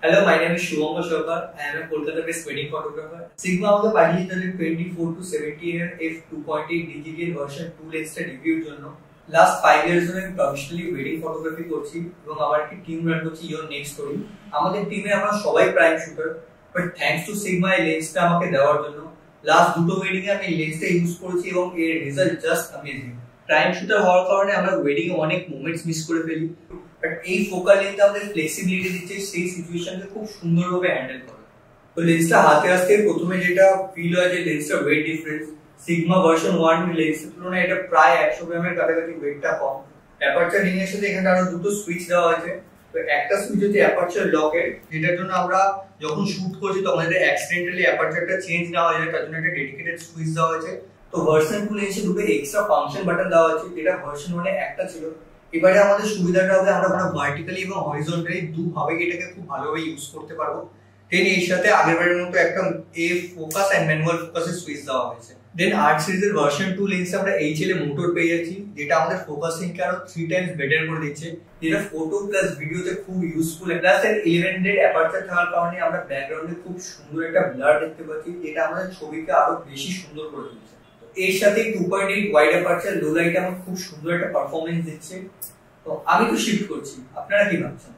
Hello, my name is Shubham Sharma. I am a Kolkata-based wedding photographer. Sigma আমাকে পাঠিয়েছে তাদের 24 to 70 এর f2.8 digital version 2 লেন্সটা রিভিউর জন্য। Last 5 years ধরে আমি প্রফেশনালি ওয়েডিং ফটোগ্রাফি করছি এবং আমার একটি টিম রান করছি ইওর নেক্সট স্টোরি। আমাদের টিমে আমরা সবাই prime shooter, but thanks to sigma এই লেন্সটা আমাকে দেওয়ার জন্য। লাস্ট দুটো ওয়েডিং এ আমি এই লেন্সটা ইউজ করেছি এবং এর result just amazing. Prime shooter হওয়ার কারণে আমরা ওয়েডিং এ অনেক মোমেন্টস মিস করে ফেলি, বাট এই ফোকাল লেন্সটা আমাদের ফ্লেক্সিবিলিটি দিচ্ছে সেই সিচুয়েশনকে খুব সুন্দরভাবে হ্যান্ডেল করে। তো লেন্সটা হাতে আসতে প্রথমে যেটা ফিল হয় যে লেন্সটা ওয়েট ডিফারেন্স। সিগমা ভার্সন 1 লেন্সের তুলনায় এটা প্রায় 100 গ্রামের কাছাকাছি ওয়েটটা কম। অ্যাপারচার রিং এর সাথে এখানে আরো দুটো সুইচ দেওয়া আছে। তো একটা সুইচ হচ্ছে অ্যাপারচার লকের, যেটার জন্য আমরা যখন শুট করছি তখন যদি অ্যাক্সিডেন্টালি অ্যাপারচারটা চেঞ্জ না হয়ে যায় তার জন্য একটা ডেডিকেটেড সুইচ দেওয়া হয়েছে। তো ভার্সন 2 লেন্সে দুটো এক্সট্রা ফাংশন বাটন দেওয়া আছে, যেটা ভার্সন 1 এ একটা ছিল। এবারে আমাদের সুবিধাটা হবে আমরা ভার্টিক্যালি এবং হরিজন্টালি দুভাবে এটাকে খুব ভালোভাবে ইউজ করতে পারবো। দেন এর সাথে আগেরবারের মতো একটা ফোকাস এন্ড ম্যানুয়াল ফোকাসের সুইচ দেওয়া হয়েছে। দেন 8 সিরিজের ভার্সন 2 লেন্সে আমরা এইচএল মোটর পেয়ে যাচ্ছি, যেটা আমাদের ফোকাসিংকে আরো 3 টাইমস বেটার করে দিচ্ছে, যেটা ফটো প্লাস ভিডিওতে খুব ইউজফুল। প্লাস এর 11 অ্যাপারচার থাকার কারণে আমরা ব্যাকগ্রাউন্ডে খুব সুন্দর একটা ব্লার দেখতে পাচ্ছি, যেটা আমাদের ছবিকে আরো বেশি সুন্দর করে দিচ্ছে। এর সাথে 2.8 ওয়াইড অ্যাপারচার লো লাইট আমার খুব সুন্দর একটা পারফরমেন্স দিচ্ছে। তো আমি তো শিফট করছি, আপনারা কি ভাবছেন?